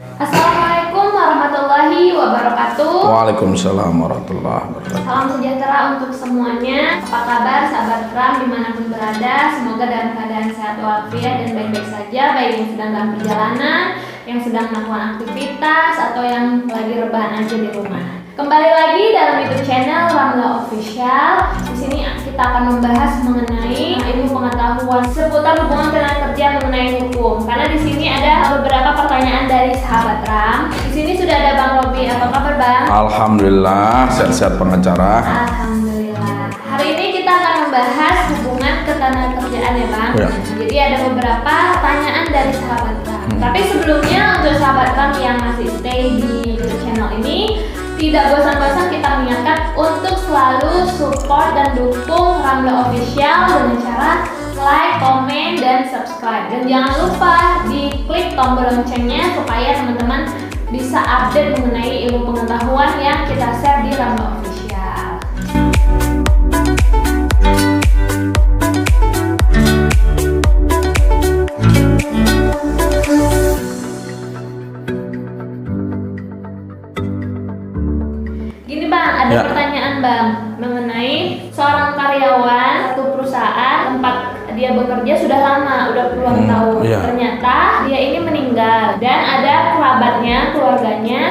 Assalamualaikum warahmatullahi wabarakatuh. Waalaikumsalam warahmatullahi wabarakatuh. Salam sejahtera untuk semuanya. Apa kabar sahabat Ram dimanapun berada? Semoga dalam keadaan sehat walafiat dan baik-baik saja, baik yang sedang dalam perjalanan, yang sedang melakukan aktivitas, atau yang lagi rebahan aja di rumah. Kembali lagi dalam YouTube channel Ramla Official. Di sini kita akan membahas mengenai ilmu pengetahuan seputar hubungan tenaga kerja mengenai hukum. Karena di sini ada beberapa pertanyaan dari sahabat Ram. Di sini sudah ada Bang Robi. Apa kabar, Bang? Alhamdulillah, sehat-sehat pengacara. Alhamdulillah. Hari ini kita akan membahas hubungan ketenagakerjaan ya, Bang. Ya. Jadi ada beberapa pertanyaan dari sahabat Ram. Tapi sebelumnya untuk sahabat Ram yang masih stay di YouTube channel ini, tidak bosan-bosan kita mengingatkan untuk selalu support dan dukung Ramla Official dengan cara like, komen, dan subscribe. Dan jangan lupa diklik tombol loncengnya supaya teman-teman bisa update mengenai ilmu pengetahuan yang kita share di Ramla Official. Gini Bang, ada Ya. pertanyaan Bang mengenai seorang karyawan satu perusahaan tempat dia bekerja sudah lama, udah puluhan tahun. Iya. Ternyata dia ini meninggal dan ada kerabatnya, keluarganya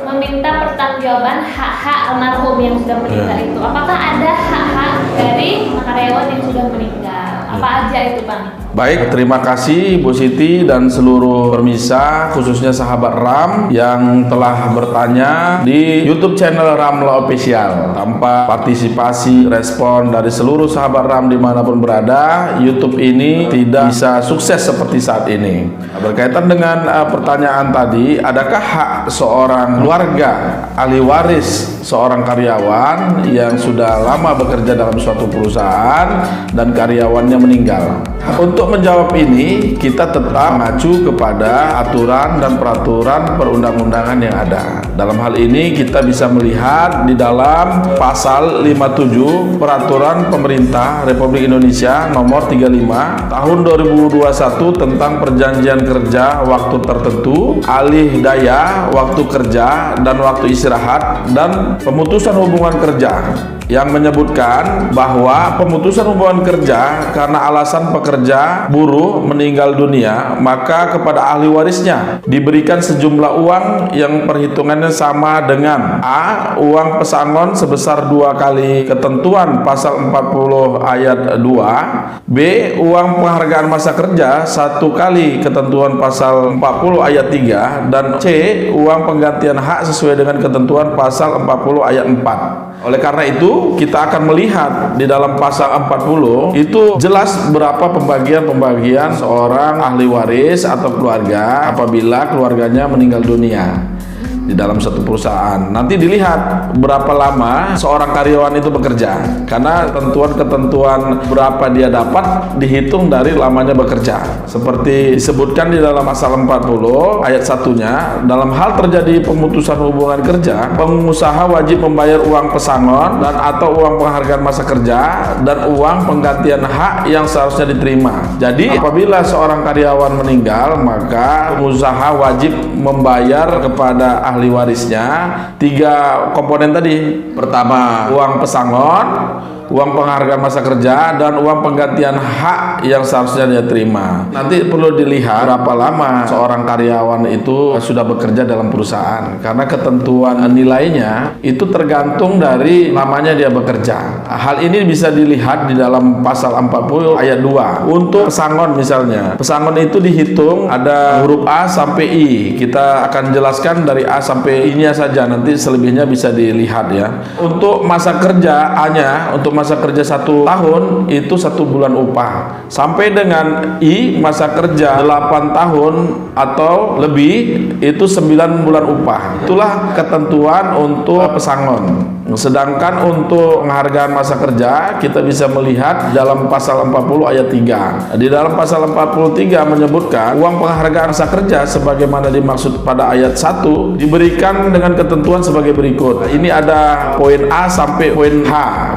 meminta pertanggungjawaban hak-hak almarhum yang sudah meninggal itu. Apakah ada hak-hak dari karyawan yang sudah meninggal? Apa aja itu Bang? Baik, terima kasih Bu Siti dan seluruh pemirsa, khususnya sahabat Ram yang telah bertanya di YouTube channel Ramla Official. Tanpa partisipasi, respon dari seluruh sahabat Ram dimanapun berada, YouTube ini tidak bisa sukses seperti saat ini. Berkaitan dengan pertanyaan tadi, adakah hak seorang keluarga, ahli waris seorang karyawan yang sudah lama bekerja dalam suatu perusahaan dan karyawannya meninggal? Untuk menjawab ini, kita tetap mengacu kepada aturan dan peraturan perundang-undangan yang ada. Dalam hal ini kita bisa melihat di dalam pasal 57 Peraturan Pemerintah Republik Indonesia nomor 35 tahun 2021 tentang perjanjian kerja waktu tertentu, alih daya waktu kerja dan waktu istirahat, dan pemutusan hubungan kerja, yang menyebutkan bahwa pemutusan hubungan kerja karena alasan pekerja buruh meninggal dunia, maka kepada ahli warisnya diberikan sejumlah uang yang perhitungannya sama dengan A. Uang pesangon sebesar 2 kali ketentuan pasal 40 ayat 2, B. Uang penghargaan masa kerja 1 kali ketentuan pasal 40 ayat 3, dan C. Uang penggantian hak sesuai dengan ketentuan pasal 40 ayat 4. Oleh karena itu, kita akan melihat di dalam pasal 40 itu jelas berapa pembagian seorang ahli waris atau keluarga apabila keluarganya meninggal dunia di dalam satu perusahaan. Nanti dilihat berapa lama seorang karyawan itu bekerja, karena ketentuan berapa dia dapat dihitung dari lamanya bekerja. Seperti disebutkan di dalam pasal 40 ayat 1-nya, dalam hal terjadi pemutusan hubungan kerja, pengusaha wajib membayar uang pesangon dan atau uang penghargaan masa kerja dan uang penggantian hak yang seharusnya diterima. Jadi apabila seorang karyawan meninggal, maka pengusaha wajib membayar kepada ahli warisnya 3 komponen tadi. Pertama, uang pesangon, uang penghargaan masa kerja, dan uang penggantian hak yang seharusnya dia terima. Nanti perlu dilihat berapa lama seorang karyawan itu sudah bekerja dalam perusahaan, karena ketentuan nilainya itu tergantung dari lamanya dia bekerja. Hal ini bisa dilihat di dalam pasal 40 ayat 2. Untuk pesangon misalnya, pesangon itu dihitung ada huruf A sampai I. Kita akan jelaskan dari A sampai I-nya saja, nanti selebihnya bisa dilihat ya. Untuk masa kerja A-nya, untuk masa kerja 1 tahun itu 1 bulan upah, sampai dengan I masa kerja 8 tahun atau lebih itu 9 bulan upah. Itulah ketentuan untuk pesangon. Sedangkan untuk penghargaan masa kerja kita bisa melihat dalam pasal 40 ayat 3. Di dalam pasal 43 menyebutkan uang penghargaan masa kerja sebagaimana dimaksud pada ayat 1 diberikan dengan ketentuan sebagai berikut. Ini ada poin A sampai poin H.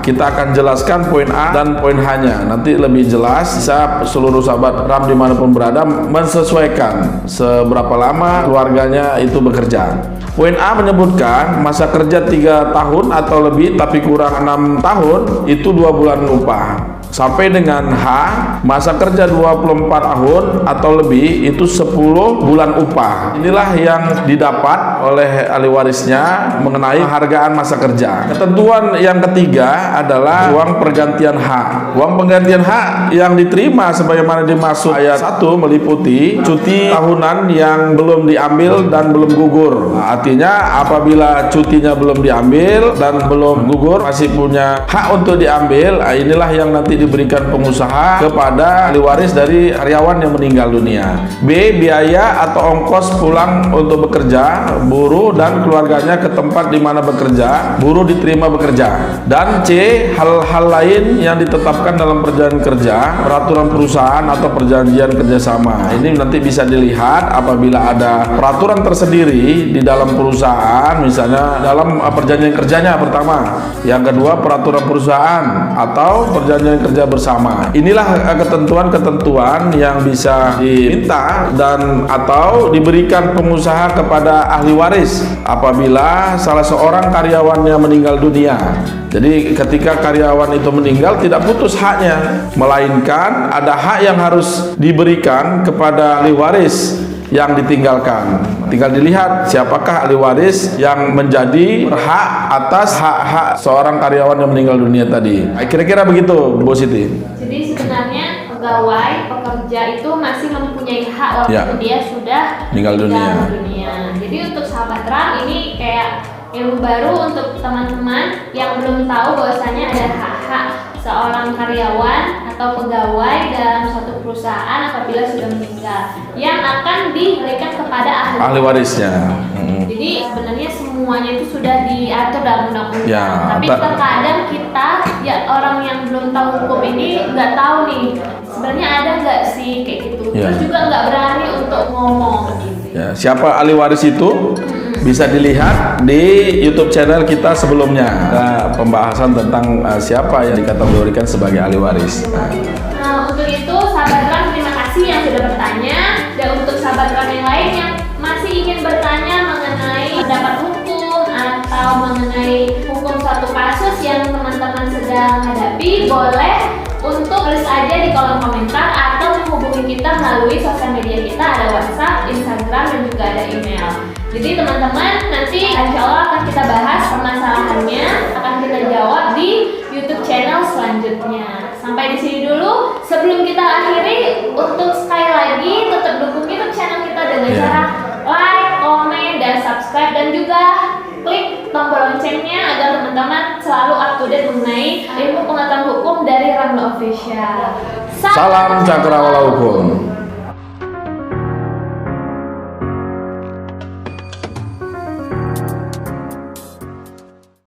Kita akan jelaskan poin A dan poin H-nya. Nanti lebih jelas, bisa seluruh sahabat RAM dimanapun berada menyesuaikan seberapa lama keluarganya itu bekerja. Poin A menyebutkan masa kerja 3 tahun atau lebih tapi kurang 6 tahun itu 2 bulan upah. Sampai dengan H, masa kerja 24 tahun atau lebih itu 10 bulan upah. Inilah yang didapat oleh ahli warisnya mengenai penghargaan masa kerja. Ketentuan yang ketiga adalah uang pergantian hak. Uang pergantian hak yang diterima sebagaimana dimaksud ayat 1 meliputi cuti tahunan yang belum diambil dan belum gugur. Artinya apabila cutinya belum diambil dan belum gugur, masih punya hak untuk diambil, inilah yang nanti diberikan pengusaha kepada ahli waris dari karyawan yang meninggal dunia. B, biaya atau ongkos pulang untuk bekerja buruh dan keluarganya ke tempat di mana bekerja buruh diterima bekerja. Dan C, hal-hal lain yang ditetapkan dalam perjanjian kerja, peraturan perusahaan atau perjanjian kerjasama. Ini nanti bisa dilihat apabila ada peraturan tersendiri di dalam perusahaan, misalnya dalam perjanjian kerjanya pertama, yang kedua peraturan perusahaan atau perjanjian kerja bersama. Inilah ketentuan-ketentuan yang bisa diminta dan atau diberikan pengusaha kepada ahli waris apabila salah seorang karyawannya meninggal dunia. Jadi ketika karyawan itu meninggal tidak putus haknya, melainkan ada hak yang harus diberikan kepada ahli waris yang ditinggalkan. Tinggal dilihat siapakah ahli waris yang menjadi berhak atas hak-hak seorang karyawan yang meninggal dunia tadi. Kira-kira begitu, Bu Siti. Jadi sebenarnya pegawai pekerja itu masih mempunyai hak walaupun dia sudah meninggal dunia. Jadi untuk sahabat RAM ini kayak ilmu baru untuk teman-teman yang belum tahu bahwasanya ada hak-hak seorang karyawan atau pegawai dalam suatu perusahaan apabila sudah meninggal yang akan diberikan kepada ahli warisnya. Jadi sebenarnya semuanya itu sudah diatur dalam undang-undang. Ya, tapi terkadang kita ya orang yang belum tahu hukum ini nggak tahu nih sebenarnya ada nggak sih kayak gitu. Ya. Terus juga nggak berani untuk ngomong gitu. Ya, siapa ahli waris itu? Bisa dilihat di YouTube channel kita sebelumnya. Ada pembahasan tentang siapa yang dikategorikan sebagai ahli waris. Nah, untuk itu sahabat RAM terima kasih yang sudah bertanya, dan untuk sahabat RAM yang lain yang masih ingin bertanya mengenai pendapat hukum atau mengenai hukum suatu kasus yang teman-teman sedang hadapi, boleh untuk tulis aja di kolom komentar atau menghubungi kita melalui sosial media kita, ada WhatsApp, Instagram, dan juga ada email. Jadi teman-teman nanti insya Allah akan kita bahas permasalahannya, akan kita jawab di YouTube channel selanjutnya. Sampai di sini dulu. Sebelum kita akhiri, untuk sekali lagi tetap dukung YouTube channel kita dengan cara like, komen, dan subscribe, dan juga klik tombol loncengnya agar teman-teman selalu up to date mengenai ilmu pengetahuan hukum dari Ramla Official. Salam Cakrawala Hukum.